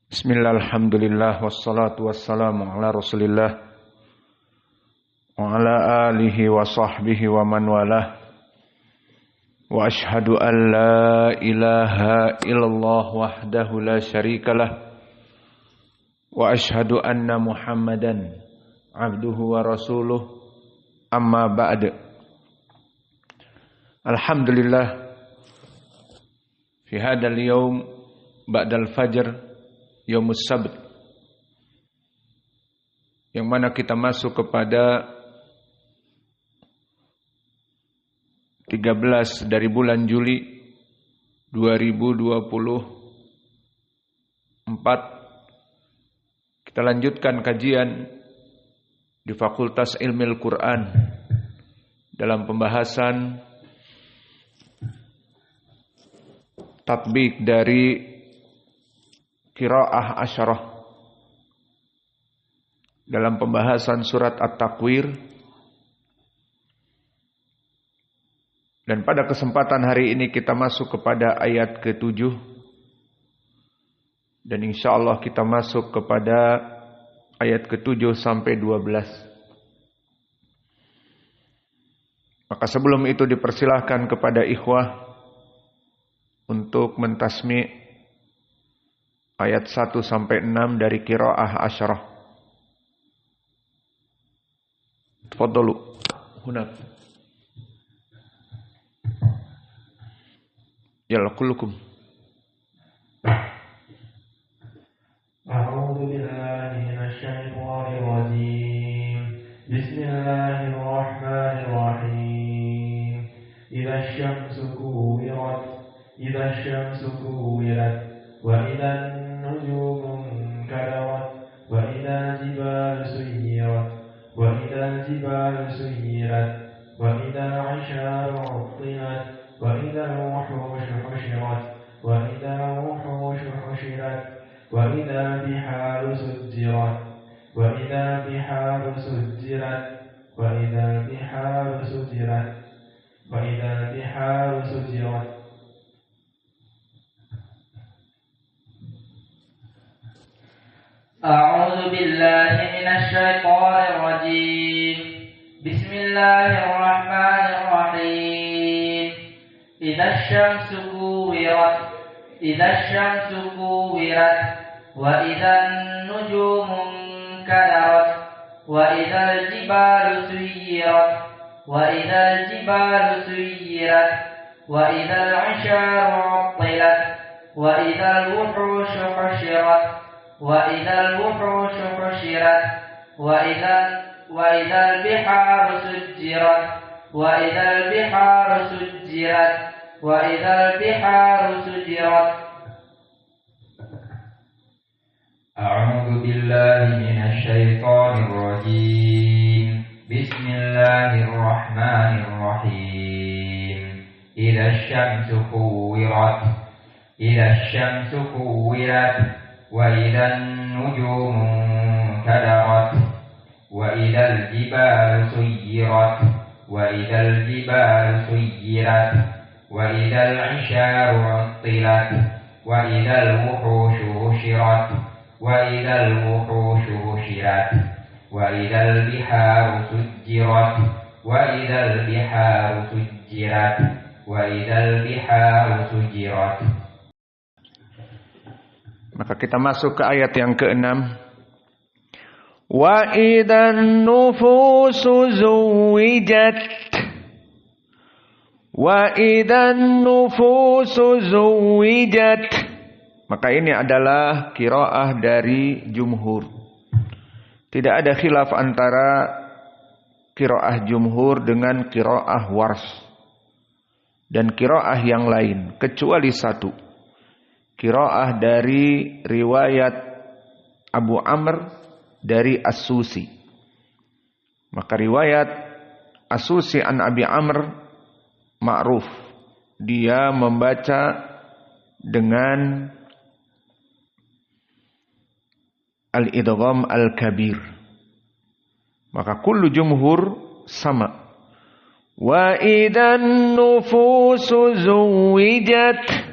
Bismillah, alhamdulillah, wassalatu wassalamu ala rasulillah wa ala alihi wa sahbihi wa man walah. Wa ashhadu an la ilaha illallah wahdahu la syarikalah wa ashhadu anna muhammadan abduhu wa rasuluh, amma ba'd. Alhamdulillah, fi hadal yawm ba'dal fajr Yaumus Sabt, yang mana kita masuk kepada 13 dari bulan Juli 2024. Kita lanjutkan kajian di Fakultas Ilmu Quran dalam pembahasan tatbik dari Qiraah Asyarah dalam pembahasan surat At-Takwir. Dan pada kesempatan hari ini kita masuk kepada ayat ke-7, dan insyaallah kita masuk kepada ayat ke-7 sampai 12. Maka sebelum itu dipersilahkan kepada ikhwah untuk mentasmi' ayat 1 sampai 6 dari Qiraah Asyarah. Tafadhalu. Hunak. Yalla kullukum. A'udzu billahi minasy syaithanir rajim. Bismillahirrahmanirrahim. Idza syamsu kuwirat, idza syamsu kuwirat, wa idza النجوم انكدرت وإذا الجبال سيرت وإذا الجبال سيرت وإذا العشار عطلت وإذا الوحوش حشرت وإذا الوحوش حشرت وإذا البحار سجرت وإذا البحار سجرت وإذا البحار سجرت وإذا البحار سجرت. أعوذ بالله من الشيطان الرجيم. بسم الله الرحمن الرحيم. إذا الشمس كورت إذا الشمس كورت وإذا النجوم انكدرت وإذا الجبال سيرت وإذا الجبال سيرت وإذا العشار عطلت وإذا الوحوش حشرت وإذا الوحوش حشرت وإذا البحار سجرت وإذا البحار سجرت وإذا البحار سجرت. أعوذ بالله من الشيطان الرجيم. بسم الله الرحمن الرحيم. إذا الشمس كورت إذا الشمس كورت وإذا النجوم انكدرت وإذا الجبال سيرت وإذا الجبال سيرت وإذا العشار عطلت وإذا الوحوش حشرت وإذا الوحوش حشرت وإذا البحار سجرت وإذا البحار سجرت وإذا البحار سجرت. Maka kita masuk ke ayat yang ke-6. Wa idzan nufusu zuwijat. Wa idzan nufusu zuwijat. Maka ini adalah qiraah dari jumhur. Tidak ada khilaf antara qiraah jumhur dengan qiraah wars dan qiraah yang lain, kecuali satu. Qiraah dari riwayat Abu Amr dari As-Susi. Maka riwayat As-Susi an Abi Amr ma'ruf. Dia membaca dengan al-idgham al-kabir. Maka kullu jumhur sama. Wa idan nufusu zuwijat.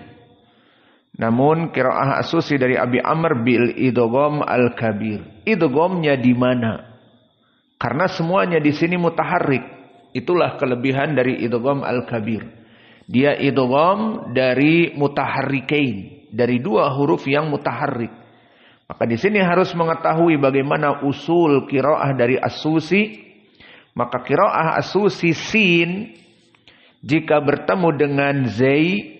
Namun qiraah As-Susi dari Abi Amr bil idgham al-kabir. Idghamnya di mana? Karena semuanya di sini mutaharrik. Itulah kelebihan dari idgham al-kabir. Dia idgham dari mutaharrikain, dari dua huruf yang mutaharrik. Maka di sini harus mengetahui bagaimana usul qiraah dari As-Susi. Maka qiraah As-Susi sin jika bertemu dengan zai,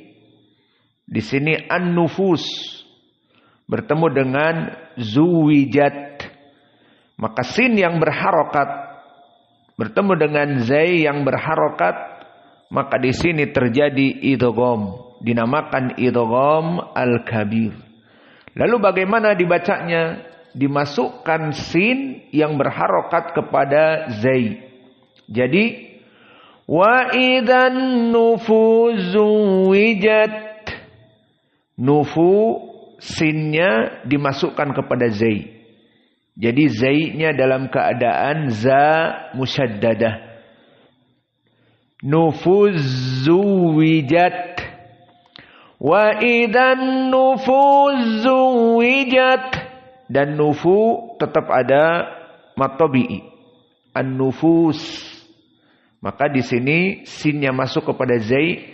di sini an-nufus bertemu dengan zuwijat, maka sin yang berharokat bertemu dengan zai yang berharokat, maka di sini terjadi idgham, dinamakan idgham al-kabir. Lalu bagaimana dibacanya? Dimasukkan sin yang berharokat kepada zai. Jadi wa idzan nufuzu wijat, nufu sinnya dimasukkan kepada zai. Jadi zai-nya dalam keadaan za musyaddadah. Nufuzu wijat. Wa idzan nufuzu wijat. Dan nufu tetap ada mad tabi'i. An-nufus. Maka di sini sinnya masuk kepada zai.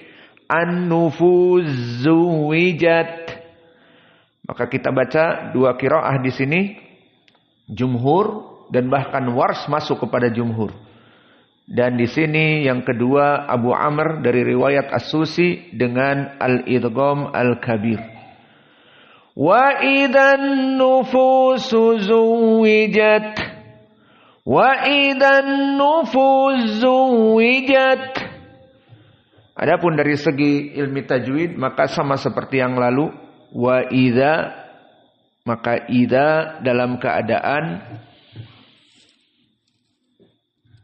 An-nufuzu wijat. Maka kita baca dua qiraah di sini, jumhur dan bahkan wars masuk kepada jumhur. Dan di sini yang kedua Abu Amr dari riwayat As-Susi dengan al-idgham al-kabir. Wa idzan nufusu zuwijat. Wa idzan nufusu wijat. Adapun dari segi ilmi tajwid maka sama seperti yang lalu. Wa idza, maka idza dalam keadaan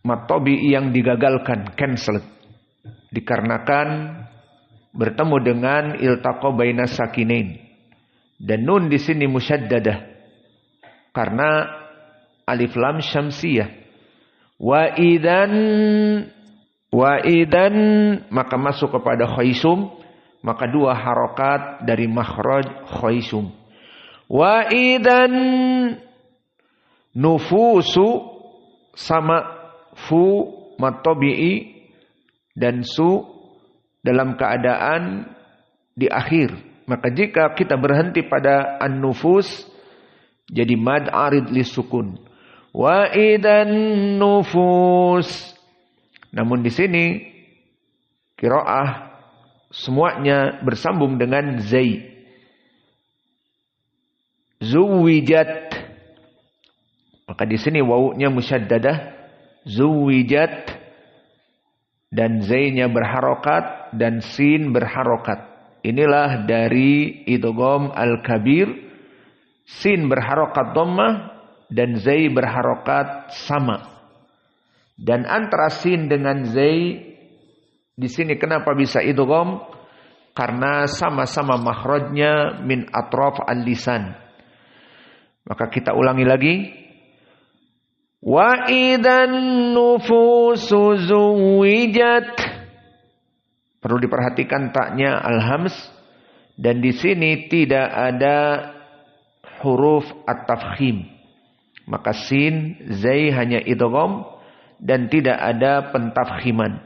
mad tabi'i yang digagalkan, cancelled, dikarenakan bertemu dengan iltaqa bainas sakinain. Dan nun di sini musyaddadah karena alif lam syamsiyah. Wa idan maka masuk kepada khaisum, maka dua harokat dari makhraj khaisum. Wa idan nufusu sama fu mad tabi'i dan su dalam keadaan di akhir. Maka jika kita berhenti pada an-nufus jadi mad arid li sukun. Wa idan nufus. Namun di sini qiraah semuanya bersambung dengan zai. Zuwijat. Maka di sini wawunya musyaddadah, zuwijat, dan zainya berharokat dan sin berharokat. Inilah dari idgham al-kabir. Sin berharokat dhammah dan zai berharokat sama. Dan antara sin dengan zai di sini kenapa bisa idgham? Karena sama-sama makhrajnya min atraf al-lisan. Maka kita ulangi lagi. Wa idan nufusu zuwijat. Perlu diperhatikan taknya al-hams. Dan di sini tidak ada huruf at-tafkhim. Maka sin, zai hanya idgham dan tidak ada pentafkhiman.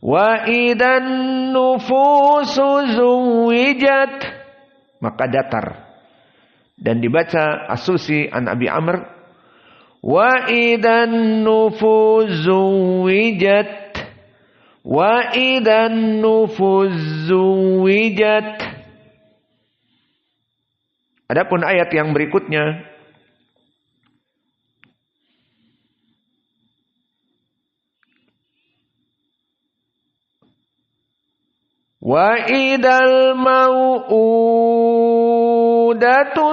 Wa idan nufusu zuwijat. Maka datar. Dan dibaca As-Susi an Abi Amr. Wa idan nufusu zuwijat. Wa idan nufuzu wijat. Adapun ayat yang berikutnya wa idal mau'udatu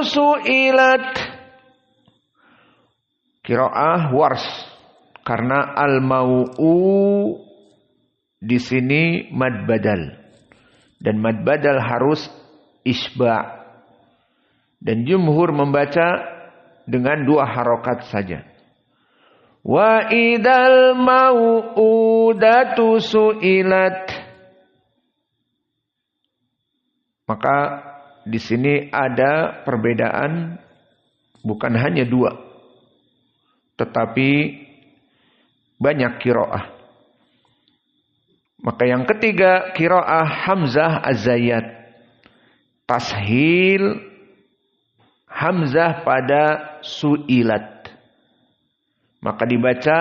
su'ilat. Qiraah wars karena al-mau'u di sini mad badal. Dan mad badal harus isba'. Dan jumhur membaca dengan dua harokat saja. Wa idal mau'udatu su'ilat. Maka di sini ada perbedaan bukan hanya dua, tetapi banyak qiraah. Maka yang ketiga qiraah Hamzah Az-Zayyat. Tashil Hamzah pada su'ilat. Maka dibaca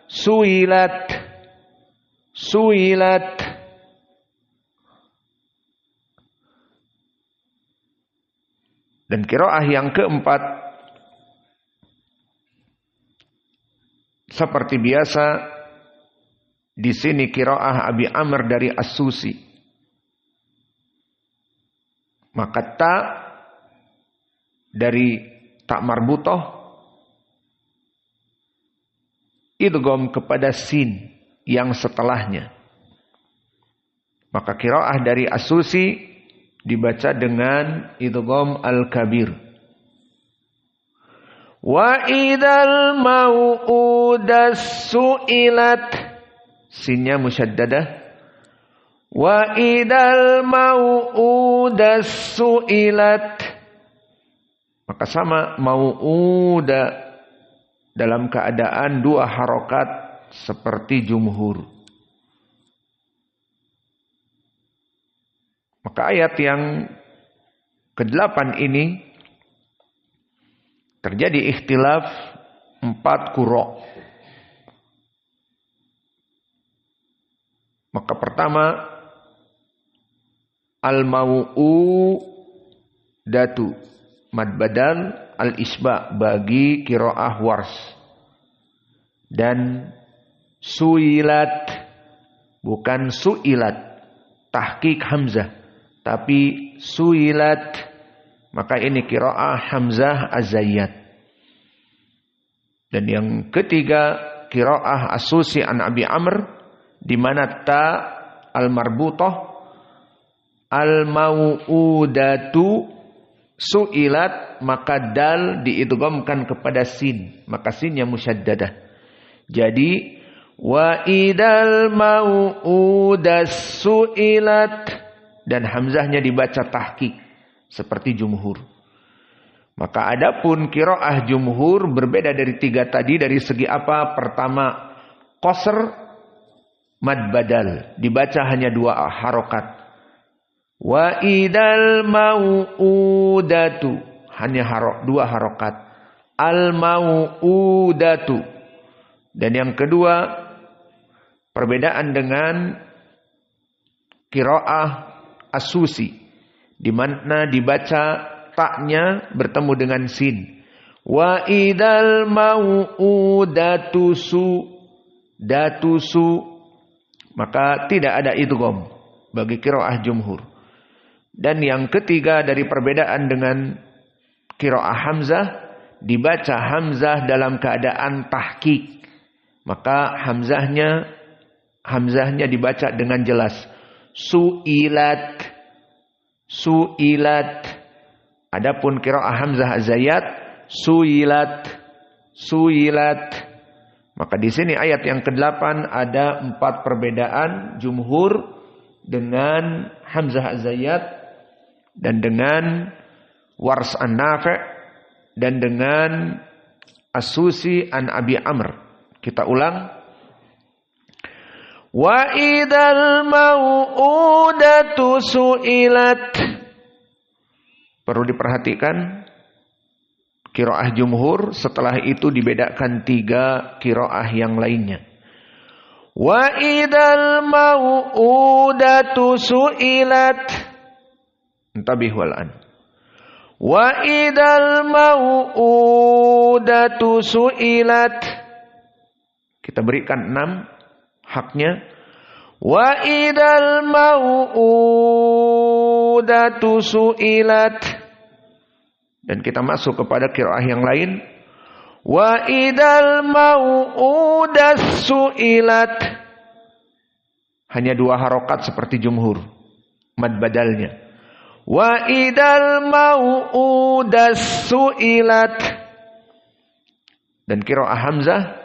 su'ilat. Su'ilat. Dan qiraah yang keempat seperti biasa di sini qiraah Abi Amr dari As-Susi. Maka ta dari ta marbutoh idgham kepada sin yang setelahnya. Maka qiraah dari As-Susi dibaca dengan idgham al-kabir. Wa idzal mau'udas su'ilat, sinnya musyaddadah. Wa idzal mau'udas su'ilat, maka sama mau'uda dalam keadaan dua harokat seperti jumhur. Maka ayat yang ke-8 ini terjadi ikhtilaf 4 qurra. Maka pertama al-mau'udatu mad badal al-isba bagi qiraah Wars. Dan suilat bukan suilat tahqiq hamzah tapi suilat, maka ini qiraah Hamzah Az-Zayyat. Dan yang ketiga qiraah As-Susi an Abi Amr di mana ta al-marbutah al-mau'udatu su'ilat, maka dal diidghamkan kepada sin, maka sinnya musyaddadah. Jadi wa idal mau'udas su'ilat, dan hamzahnya dibaca tahqiq seperti jumhur. Maka adapun qiraah jumhur berbeda dari 3 tadi dari segi apa? Pertama, qasr mad badal dibaca hanya 2 harokat. Wa idal mau'udatu hanya 2 harokat. Al mau'udatu. Dan yang kedua, perbedaan dengan qiraah As-Susi di mana dibaca taknya bertemu dengan sin. Wa idal mau'udatu datusu, maka tidak ada idgham bagi qiraah jumhur. Dan yang ketiga dari perbedaan dengan qiraah Hamzah, dibaca Hamzah dalam keadaan tahqiq. Maka hamzahnya dibaca dengan jelas. Su'ilat. Su'ilat. Adapun qiraah Hamzah Az-Zayyat su'ilat. Su'ilat. Maka di sini ayat yang ke-8 ada 4 perbedaan jumhur dengan Hamzah Az-Zayyat dan dengan Wars an-Nafi' dan dengan As-Susi an Abi Amr. Kita ulang. Wa idal mau'udatu su'ilat. Perlu diperhatikan qiraah jumhur, setelah itu dibedakan 3 qiraah yang lainnya. Wa idal mau'udatu su'ilat. Intabihu al-an. Wa idal mau'udatu su'ilat. Kita berikan 6 haknya. Wa idal mau'udatu su'ilat. Dan kita masuk kepada qiraah yang lain. Wa idal mau'udas su'ilat. Hanya 2 harokat seperti jumhur. Mad badalnya. Wa idal mau'udas su'ilat. Dan qiraah Hamzah.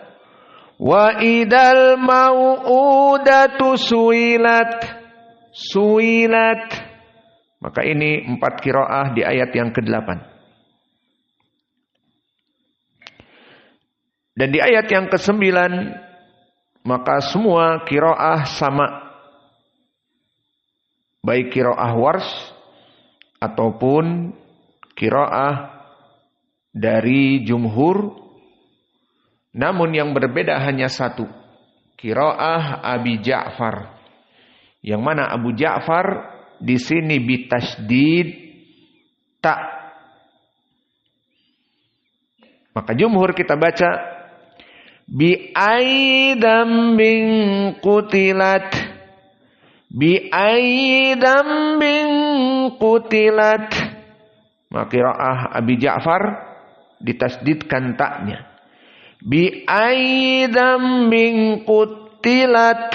Wa idal mau'udatu su'ilat. Su'ilat. Maka ini 4 qiraah di ayat yang ke-8. Dan di ayat yang ke-9, maka semua qiraah sama. Baik qiraah Warsh ataupun qiraah dari jumhur. Namun yang berbeda hanya satu. Qiraah Abi Ja'far. Yang mana Abu Ja'far di sini bitasdid ta. Maka jumhur kita baca bi aidam bin qutilat. Bi aidam bin qutilat. Maka qiraah Abi Ja'far ditasdidkan taknya. Bi aidam bin qutilat.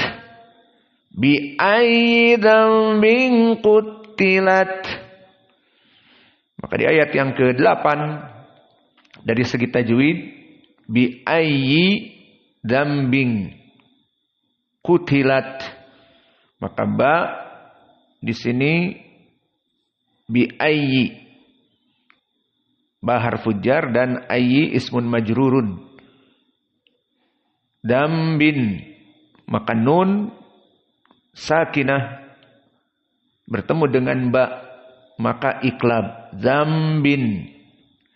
Bi aidam bin qutilat. Maka di ayat yang ke-8 dari segi tajwid, bi ayyi dambin qutilat. Maka ba di sini bi ayyi, ba harfu jar dan ayyi ismun majrurun. Dambin, maka nun sakinah bertemu dengan ba, maka iklab. Zambin,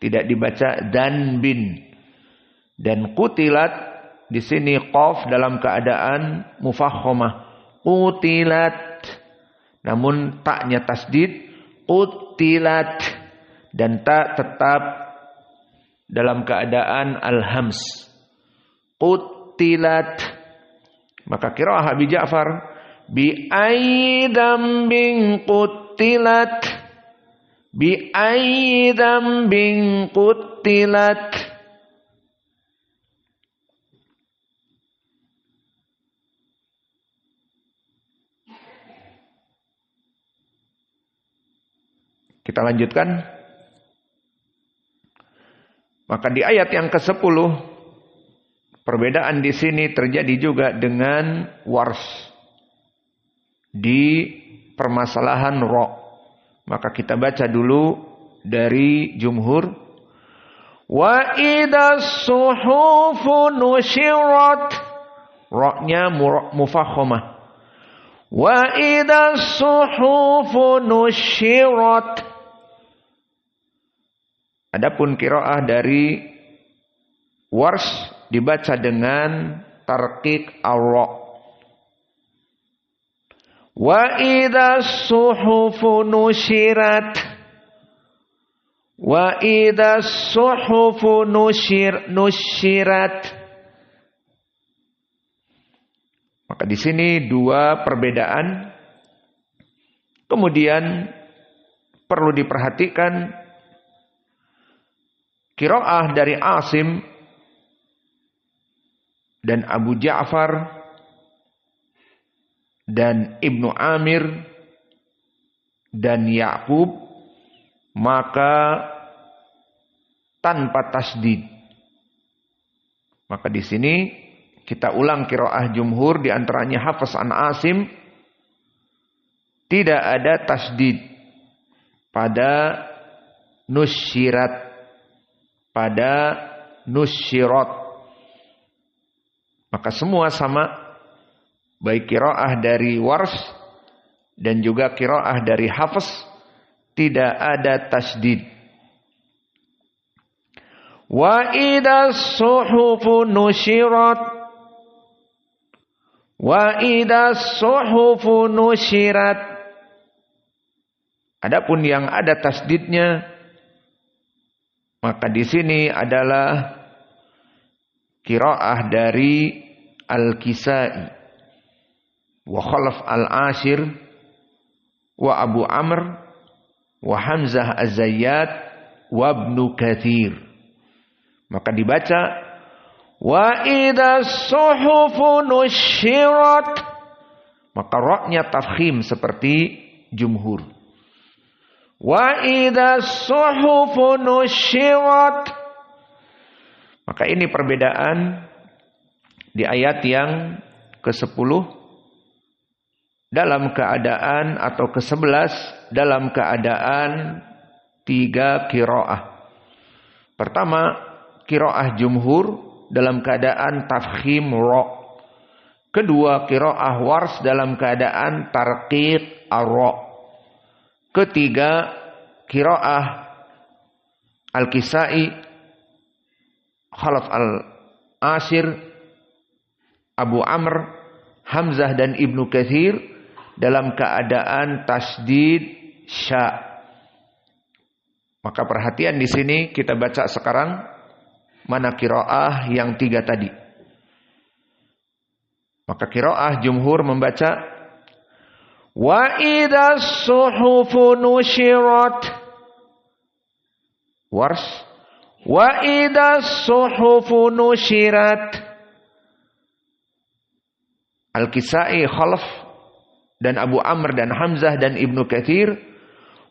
tidak dibaca danbin. Dan qutilat di sini qaf dalam keadaan mufakhamah. Qutilat, namun taknya tasdid. Qutilat, dan ta tetap dalam keadaan al-hams. Qutilat. Maka qiraah Abi Ja'far bi aidam bin qutilat. Bi aidam bin qutilat. Kita lanjutkan. Maka di ayat yang ke-10 perbedaan di sini terjadi juga dengan Warsh di permasalahan ra. Maka kita baca dulu dari jumhur. Wa idas suhufu nusyirat. Ra-nya mufakhamah. Wa idas suhufu nusyirat. Adapun qiraah dari Warsh dibaca dengan tarqiq ar-ra. Wa idas suhufu nusyirat. Wa idas suhufu nusyirat. Maka di sini dua perbedaan. Kemudian perlu diperhatikan qiraah dari Asim dan Abu Ja'far dan Ibnu Amir dan Ya'qub, maka tanpa tasdid. Maka di sini kita ulang qiraah jumhur, di antaranya Hafs an Asim, tidak ada tasdid pada nusyirat, pada nusyirat. Maka semua sama, baik qiraah dari Warsh dan juga qiraah dari Hafs, tidak ada tasdid. Wa idas suhufu nusyirat. Wa idas suhufu nusyirat. Adapun yang ada tasdidnya, maka di sini adalah qiraah dari Al-Kisai wa Khalaf al-Ashir wa Abu Amr wa Hamzah az-Zayyat wa Ibnu Katsir. Maka dibaca wa idas suhufu nusyirat. Maka ra-nya tafkhim seperti jumhur. Wa idas suhufu nusyirat. Maka ini perbedaan di ayat yang ke-10 dalam keadaan atau ke-11 dalam keadaan 3 qiraah. Pertama, qiraah jumhur dalam keadaan tafkhim ra. Kedua, qiraah Wars dalam keadaan tarqiq ar-ra. Ketiga, qiraah Al-Kisai, Khalaf al-Ashir, Abu Amr, Hamzah dan Ibnu Katsir dalam keadaan tasdid sya. Maka perhatian di sini kita baca sekarang mana qiraah yang 3 tadi. Maka qiraah jumhur membaca wa idzas suhufu nusyirat. Wars wa idzas suhufu nusyirat. Al-Kisai, Khalaf dan Abu Amr dan Hamzah dan Ibnu Katsir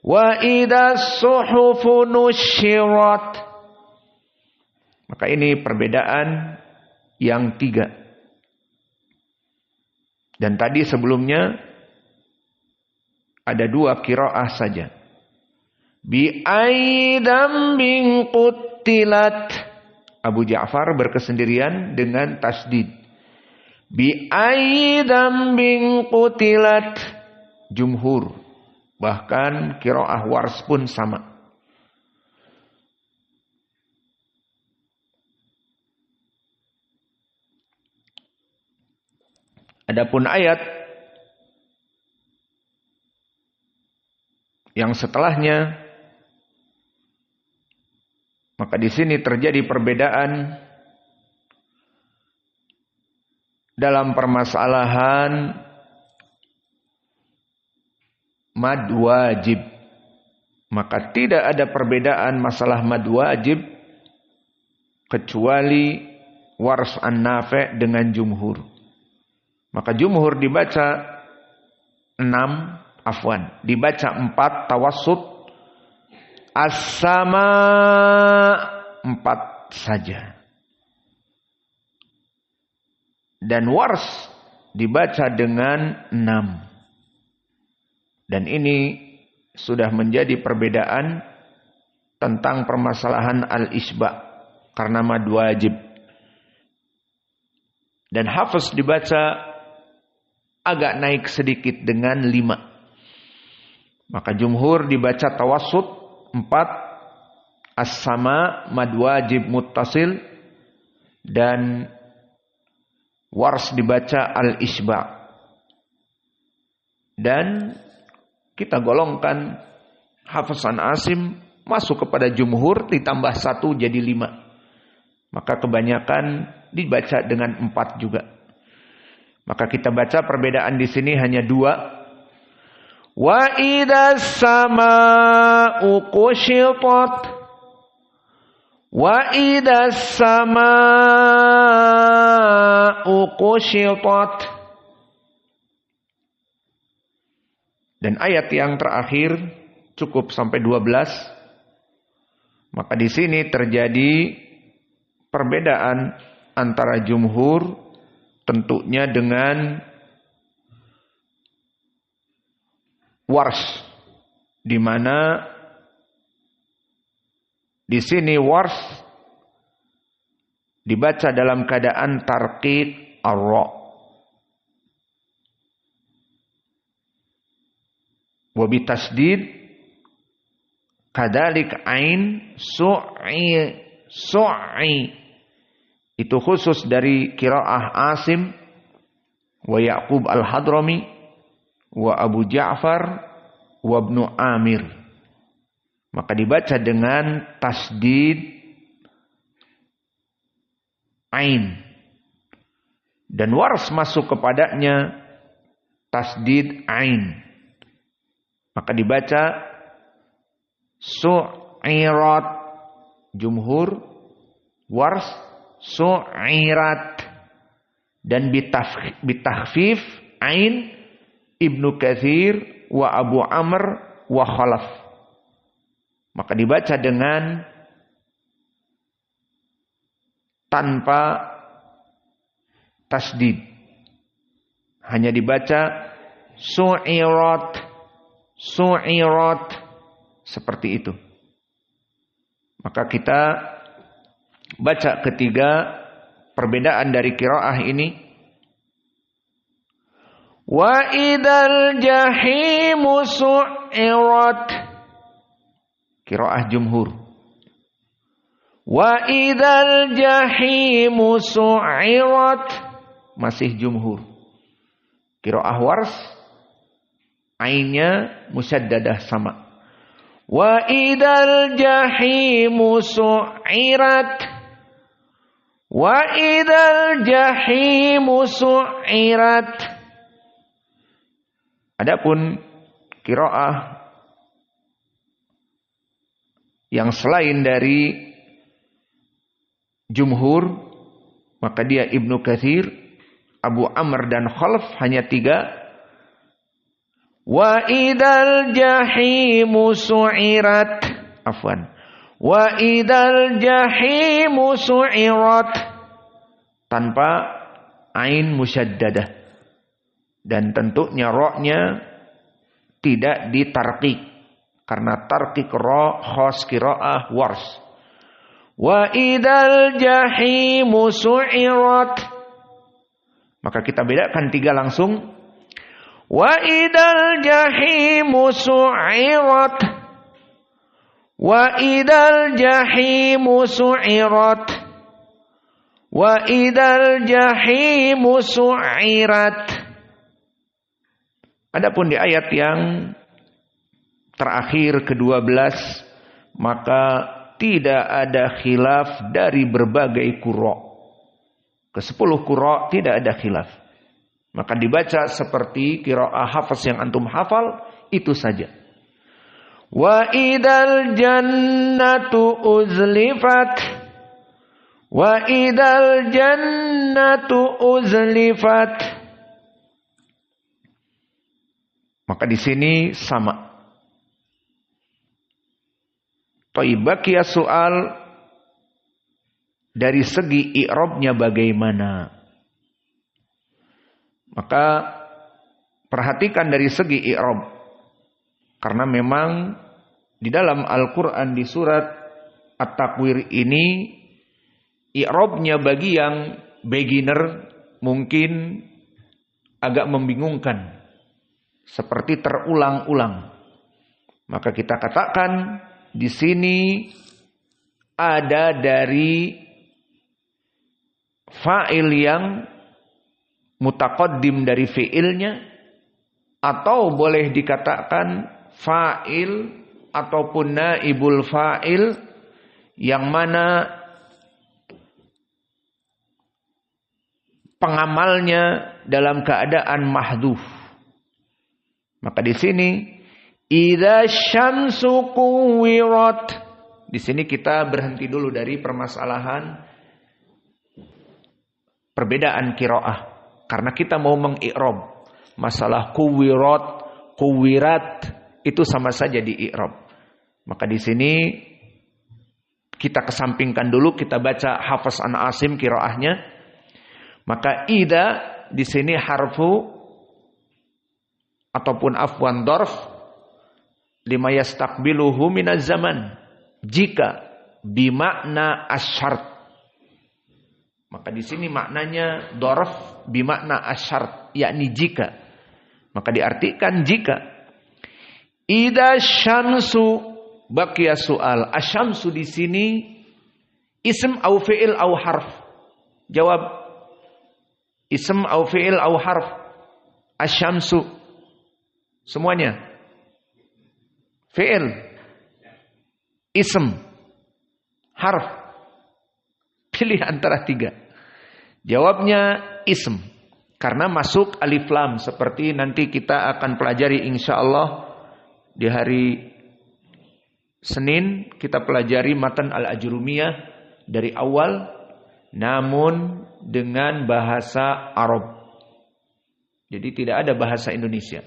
wa idzas suhufu nusyirat. Maka ini perbedaan yang 3. Dan tadi sebelumnya ada 2 qiraah saja. Bi aidam bin qutilat. Abu Ja'far berkesendirian dengan tasdid. Bi aidam bin qutilat. Jumhur. Bahkan qiraah Wars pun sama. Adapun ayat yang setelahnya, maka di sini terjadi perbedaan dalam permasalahan mad wajib. Maka tidak ada perbedaan masalah mad wajib kecuali Wars an-Nafi' dengan jumhur. Maka jumhur dibaca 6, dibaca 4 tawassut, as-sama 4 saja. Dan Wars dibaca dengan 6. Dan ini sudah menjadi perbedaan tentang permasalahan al-isba' karena mad wajib. Dan Hafiz dibaca agak naik sedikit dengan 5. Maka jumhur dibaca tawassut 4, as-sama mad wajib muttasil, dan Wars dibaca al-isba'. Dan kita golongkan Hafiz an Asim masuk kepada jumhur ditambah 1 jadi 5. Maka kebanyakan dibaca dengan 4 juga. Maka kita baca perbedaan di sini hanya 2. Wa idzas samaa'u kushitat. Wa idzas samaa'u kushitat. Dan ayat yang terakhir cukup sampai 12. Maka di sini terjadi perbedaan antara jumhur tentunya dengan Wars, di mana di sini Wars dibaca dalam keadaan tarqiq ar-ra. Wa bi tasdid kadzalik ain su'i. Itu khusus dari qiraah Asim wa Ya'qub al-Hadrami wa Abu Ja'far wa Ibnu Amir. Maka dibaca dengan tasdid ain. Dan Wars masuk kepadanya tasdid ain. Maka dibaca su'irat. Jumhur, Wars, su'irat. Dan bitakhfif ain Ibnu Katsir wa Abu Amr wa Khalaf. Maka dibaca dengan tanpa tasdid. Hanya dibaca su'irat, su'irat, seperti itu. Maka kita baca ketiga perbedaan dari qiraah ini. Wa idzal jahimu su'irat, qiraah jumhur. Wa idzal jahimu su'irat, masih jumhur. Qiraah Wars, ainnya musyaddadah sama. Wa idzal jahimu su'irat, wa idzal jahimu su'irat. Adapun qiraah yang selain dari jumhur, maka dia Ibnu Katsir, Abu Amr dan Khalaf hanya 3. Wa idzal jahimu su'irat, afwan. Wa idzal jahimu su'irat, tanpa ain musyaddadah. Dan tentunya ra-nya tidak ditarqiq, karena tarqiq ra khas qiraah Wars. Wa idzal jahimu su'irat, maka kita bedakan 3 langsung. Wa idzal jahimu su'irat, wa idzal jahimu su'irat, wa idzal jahimu su'irat. Adapun di ayat yang terakhir ke-12, maka tidak ada khilaf dari berbagai qurra. Ke-10 qurra tidak ada khilaf. Maka dibaca seperti qiraah Hafs yang antum hafal, itu saja. Wa idzal jannatu uzlifat, wa idzal jannatu uzlifat. Maka di sini sama. Baqiya soal dari segi i'rabnya bagaimana? Maka perhatikan dari segi i'rab. Karena memang di dalam Al-Qur'an di surat At-Takwir ini i'rabnya bagi yang beginner mungkin agak membingungkan. Seperti terulang-ulang. Maka kita katakan di sini ada dari fa'il yang mutaqaddim dari fi'ilnya, atau boleh dikatakan fa'il ataupun naibul fa'il yang mana pengamalnya dalam keadaan mahdhuf. Maka di sini idza syamsu kuwirat. Di sini kita berhenti dulu dari permasalahan perbedaan qiraah, karena kita mau mengi'rab. Masalah kuwirat, kuwirat itu sama saja di i'rab. Maka di sini kita kesampingkan dulu, kita baca Hafs an Asim qiraahnya. Maka idza di sini harfu ataupun afwan dorf lima yastaqbiluhu minaz zaman, jika bimakna asyart. Maka di sini maknanya dorf bimakna asyart, yakni jika. Maka diartikan jika. Idza syamsu, baqiya soal. Asyamsu di sini ism au fi'il au harf. Jawab, ism au fi'il au harf. Asyamsu semuanya fi'il, ism, harf. Pilih antara 3. Jawabnya ism, karena masuk alif lam, seperti nanti kita akan pelajari insyaallah di hari Senin. Kita pelajari matan al-Ajrumiyah dari awal, namun dengan bahasa Arab. Jadi tidak ada bahasa Indonesia.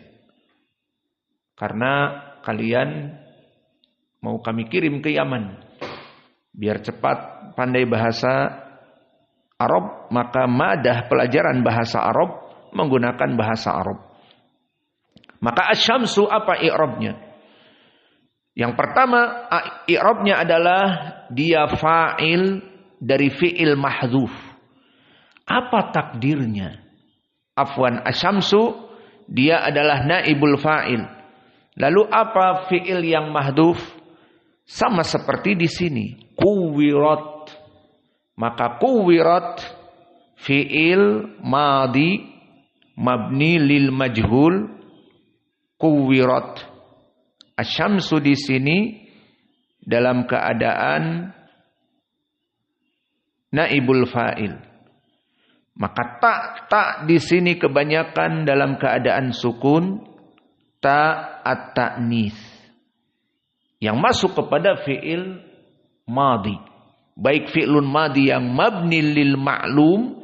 Karena kalian mau kami kirim ke Yaman, biar cepat pandai bahasa Arab, maka madah pelajaran bahasa Arab menggunakan bahasa Arab. Maka asyamsu apa i'rabnya? Yang pertama, i'rabnya adalah dia fa'il dari fi'il mahdhuf. Apa takdirnya? Afwan, asyamsu dia adalah naibul fa'il. Lalu apa fi'il yang mahdhuf? Sama seperti di sini, kuwirat. Maka kuwirat fi'il madhi mabni lil majhul, kuwirat. Asyamsu di sini dalam keadaan naibul fa'il. Maka tak di sini kebanyakan dalam keadaan sukun, ta at-ta'nis yang masuk kepada fi'il madhi. Baik fi'lun madhi yang mabni lil ma'lum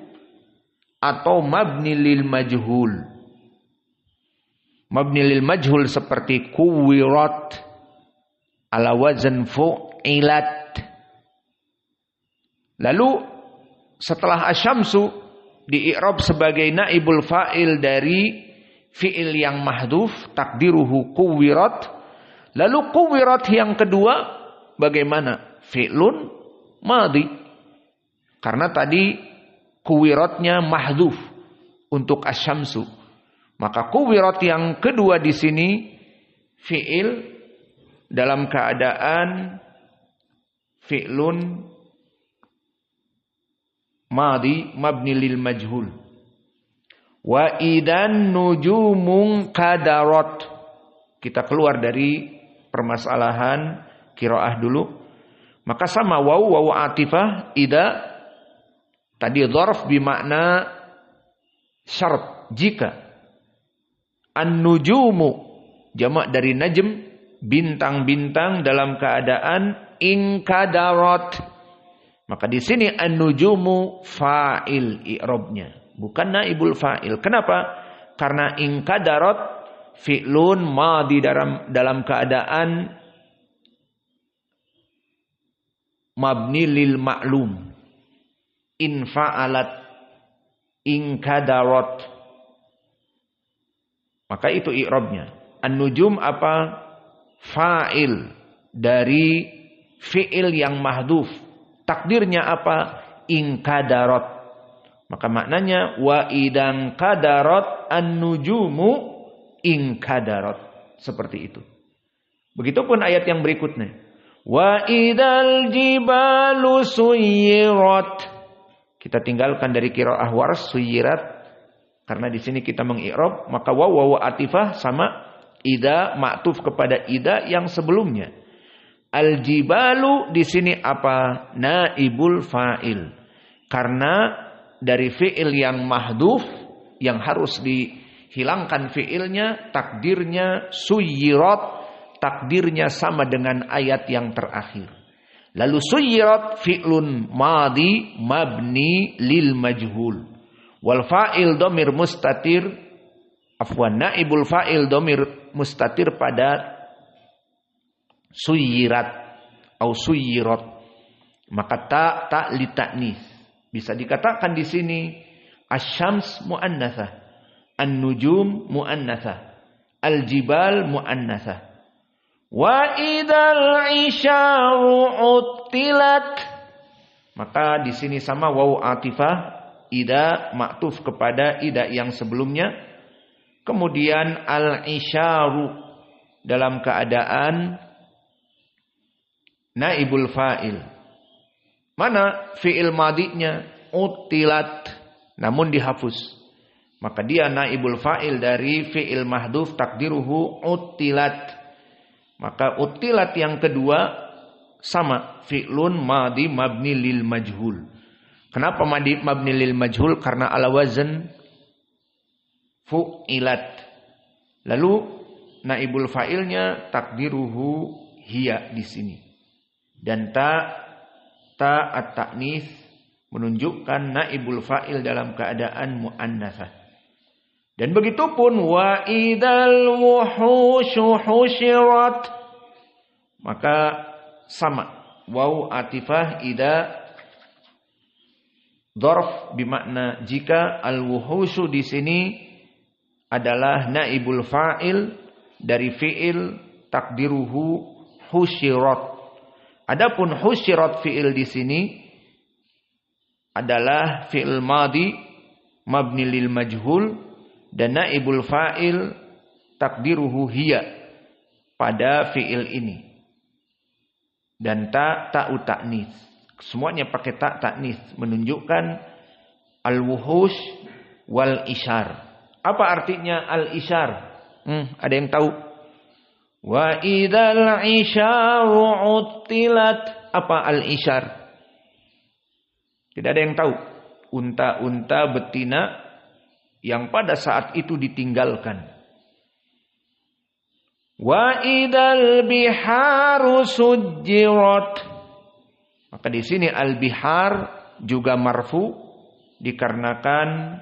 atau mabni lil majhul. Mabni lil majhul seperti kuwirat ala wazn fu'ilat. Lalu setelah asyamsu di i'rab sebagai naibul fa'il dari fi'il yang mahdhuf, takdiruhu kuwirat. Lalu kuwirat yang kedua bagaimana? Fi'lun madhi. Karena tadi kuwiratnya mahdhuf untuk asyamsu. Maka kuwirat yang kedua di sini fi'il dalam keadaan fi'lun madhi mabni lil majhul. Wa idan nujumun kadarat. Kita keluar dari permasalahan qiraah dulu. Maka sama wawu atifah ida tadi dzarf bermakna syarat jika. An-nujumu jamak dari najm, bintang-bintang dalam keadaan inkadarat. Maka di sini an-nujumu fa'il i'rabnya, bukan naibul fa'il. Kenapa? Karena inkadarat fi'lun madhi dalam keadaan mabni lil ma'lum. In fa'alat inkadarat. Maka itu i'rabnya. An-nujum apa? Fa'il dari fi'il yang mahdhuf. Takdirnya apa? Inkadarat. Maka maknanya wa idan kadarat an-nujumu inkadarat. Seperti itu. Begitupun ayat yang berikutnya. Wa idal jibalu suyirat. Kita tinggalkan dari qiraah Warsh suyirat. Karena di sini kita mengi'rab, maka wawu atifah sama ida ma'tuf kepada ida yang sebelumnya. Al-jibalu di sini apa? Naibul fa'il. Karena dari fi'il yang mahdhuf yang harus dihilangkan fi'ilnya, takdirnya suyirat, takdirnya sama dengan ayat yang terakhir. Lalu suyirat fi'lun madhi mabni lil majhul. Wal fa'il domir mustatir, afwan, naibul fa'il domir mustatir pada suyirat atau suyirat. Maka ta li ta'nis. Bisa dikatakan di sini asyams muannatsah, an-nujum muannatsah, al-jibal muannatsah. Wa idzal isyaru uttilat. Maka di sini sama wawu atifah ida ma'tuf kepada ida yang sebelumnya. Kemudian al-isyaru dalam keadaan naibul fa'il. Mana fi'il madinya? Utilat. Namun dihapus. Maka dia naibul fa'il dari fi'il mahdhuf takdiruhu utilat. Maka utilat yang kedua sama fi'lun madi mabni lil majhul. Kenapa mabni lil majhul? Karena ala wazn fu'ilat. Lalu naibul fa'ilnya takdiruhu hiya di sini. Dan ta at-ta'nis menunjukkan naibul fa'il dalam keadaan muannatsah. Dan begitupun wa idzal wuhushu husyirat. Maka sama wawu atifah ida dzarf bermakna jika, al-wuhushu di sini adalah naibul fa'il dari fi'il takdiruhu husyirat. Adapun husyirat fi'il di sini adalah fi'il madhi mabni lil majhul dan naibul fa'il takdiruhu hiya pada fi'il ini. Dan ta'u ta'nis. Semuanya pakai ta'nis menunjukkan al-wuhush wal isyar. Apa artinya al-isyar? Ada yang tahu? Wa idzal isyaru uttilat. Apa al-isyar? Tidak ada yang tahu. Unta-unta betina yang pada saat itu ditinggalkan. Wa idzal biharu sujjirat. Maka di sini al-bihar juga marfu dikarenakan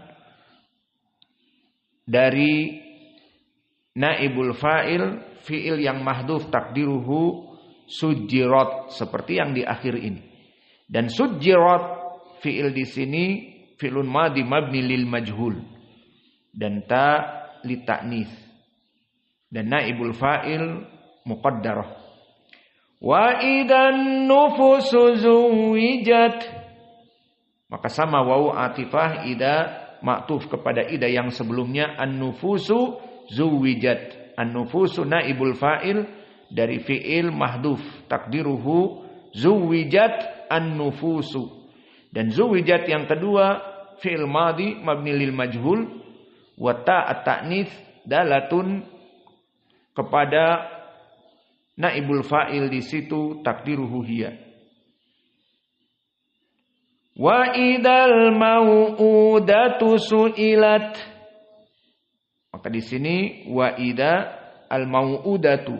dari naibul fa'il fi'il yang mahdhuf takdiruhu sujjirat seperti yang di akhir ini. Dan sujjirat fi'il di sini fi'lun madhi mabni lil majhul dan ta li ta'nis. Dan naibul fa'il muqaddarah. Wa idan nufusu zuwijat. Maka sama wawu atifah ida maktuf kepada ida yang sebelumnya an-nufusu zuwijat. An-nufusu naibul fa'il dari fi'il mahdhuf takdiruhu zuwijat an-nufusu. Dan zuwijat yang kedua fi'il madhi mabni lil majhul wa ta'at ta'nits dalatun kepada naibul fa'il di situ takdiruhu hiya. Wa idal mau'udatu su'ilat. Maka di sini wa ida al mau'udatu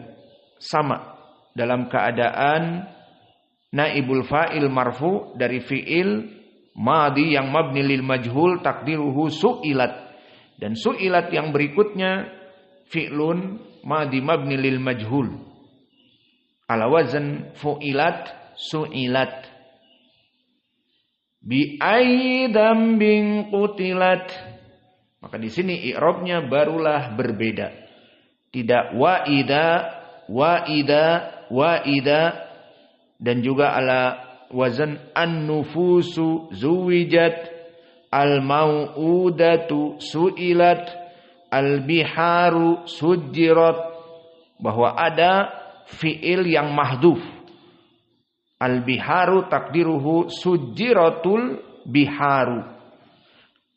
sama dalam keadaan naibul fa'il marfu dari fi'il madhi yang mabni lil majhul takdiruhu su'ilat. Dan su'ilat yang berikutnya fi'lun madhi mabni lil majhul ala wazn fu'ilat su'ilat. Bi ayyi dzambin qutilat. Maka di sini i'rabnya barulah berbeda. Tidak wa ida dan juga ala wazan an-nufusu zuwijat al-mau'udatu su'ilat al-biharu sujjirat, bahwa ada fi'il yang mahdhuf. Al-biharu takdiruhu sujjiratul biharu.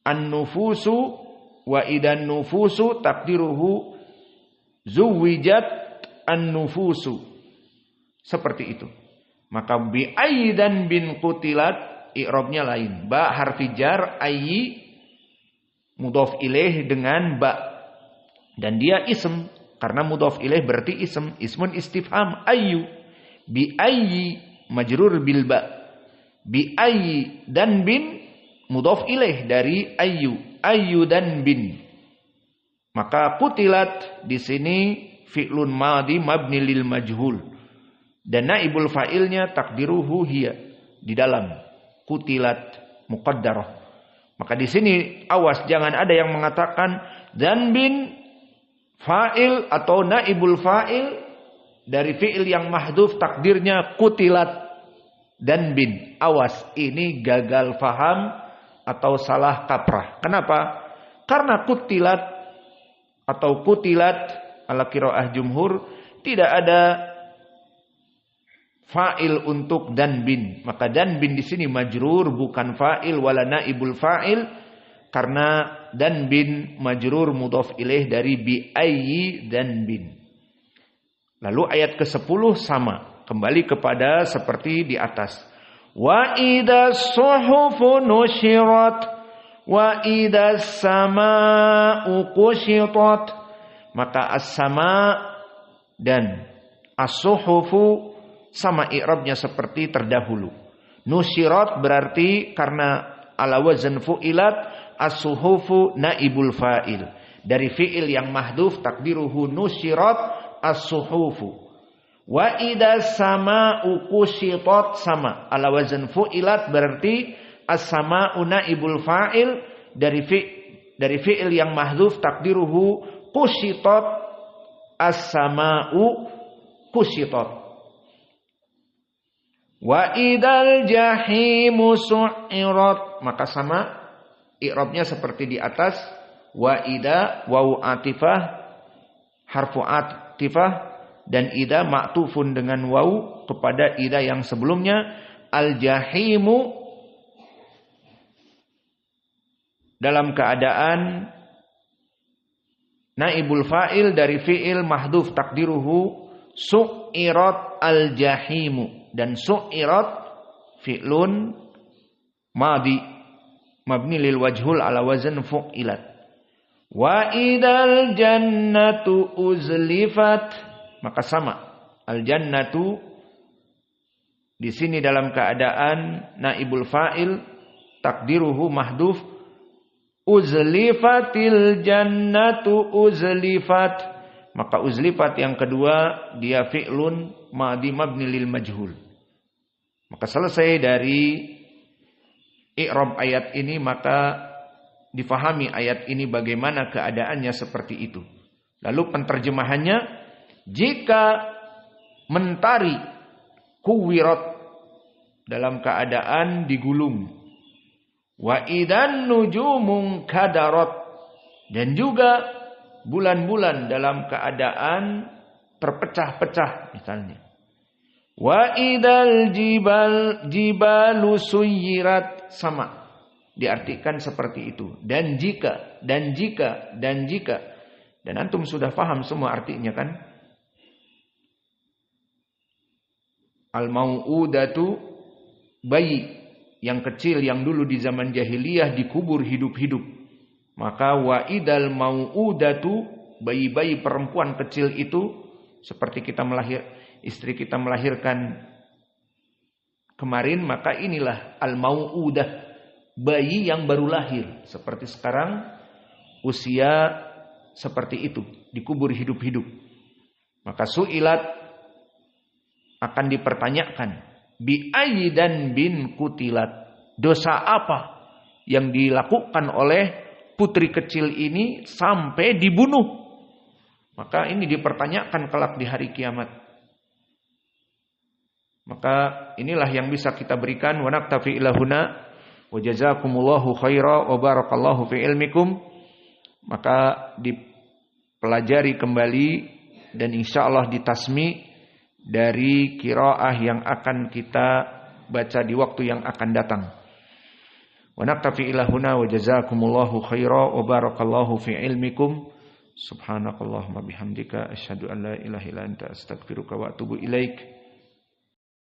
An-nufusu wa idan nufusu takdiruhu zuwijat an-nufusu. Seperti itu. Maka bi aydan bin qutilat i'rabnya lain. Ba harfi jar, ayyi mudhaf ilaih dengan ba. Dan dia ism karena mudhaf ilaih berarti ism. Ismun istifham ayyu. Bi ayyi majrur bil ba. Bi ayyi dan bin mudhaf ilaih dari ayyu dan bin. Maka qutilat di sini fi'lun madhi mabni lil majhul dan naibul fa'ilnya takdiruhu hiya di dalam qutilat muqaddarah. Maka di sini awas jangan ada yang mengatakan dan bin fa'il atau naibul fa'il dari fi'il yang mahdhuf takdirnya qutilat dan bin. Awas, ini gagal faham atau salah kaprah. Kenapa? Karena qutilat atau qutilat ala qiraah jumhur tidak ada fa'il untuk dan bin. Maka dan bin di sini majrur bukan fa'il wala naibul fa'il karena dan bin majrur mudhaf ilaih dari bi ayyi dan bin. Lalu ayat ke-10 sama, kembali kepada seperti di atas. Wa idas suhufu nusyirat wa idas sama'u qushitat. Maka as-sama dan as-suhufu sama i'rabnya seperti terdahulu. Nusyirat berarti karena ala wazn fu'ilat, as-suhufu naibul fa'il. Dari fi'il yang mahdhuf takdiruhu nusyirat as-suhufu. Wa idas sama'u qushitat sama ala wazn fu'ilat berarti as-sama'u naibul fa'il dari fi'il yang mahdzuf takdiruhu kushitat as-sama'u kushitat. Wa idal jahimu su'irat, maka sama i'rabnya seperti di atas. Wa ida wawu atifah harfu atifah, dan ida ma'tufun dengan wawu kepada ida yang sebelumnya. Al jahimu dalam keadaan naibul fa'il dari fi'il mahdhuf takdiruhu su'irat al jahimu, dan su'irat fi'lun madhi mabni lil wajhul ala wazn fu'ilat. Wa idal jannatu uzlifat, maka sama al jannatu di sini dalam keadaan naibul fa'il takdiruhu mahdhuf uzlifatil jannatu uzlifat, maka uzlifat yang kedua dia fi'lun madhi mabni lil majhul. Maka selesai dari i'rab ayat ini, maka difahami ayat ini bagaimana keadaannya seperti itu. Lalu penterjemahannya, jika mentari kuwirat dalam keadaan digulung, wa idan nujumun kadarat, dan juga bulan-bulan dalam keadaan terpecah-pecah misalnya. Wa idal jibalu suyirat, sama diartikan seperti itu. Dan jika. Dan antum sudah paham semua artinya kan? Al-mau'udatu, bayi yang kecil yang dulu di zaman jahiliyah dikubur hidup-hidup. Maka wa'idal mau'udatu, bayi-bayi perempuan kecil itu, seperti istri kita melahirkan kemarin, maka inilah al-mau'udah, bayi yang baru lahir. Seperti sekarang usia seperti itu, dikubur hidup-hidup. Maka su'ilat, akan dipertanyakan, bi ayyidan bin kutilat, dosa apa yang dilakukan oleh putri kecil ini sampai dibunuh. Maka ini dipertanyakan kelak di hari kiamat. Maka inilah yang bisa kita berikan. Wa naktafi ilahuna wa jazakumullahu khaira wa barakallahu fi ilmikum. Maka dipelajari kembali dan insyaallah ditasmi dari qiraah yang akan kita baca di waktu yang akan datang. Wa naktafi ilahuna wa jazakumullahu khaira wa barakallahu fi ilmikum. Subhanakallahumma bihamdika asyhadu an la ilaha illa anta astaghfiruka wa atubu ilaik.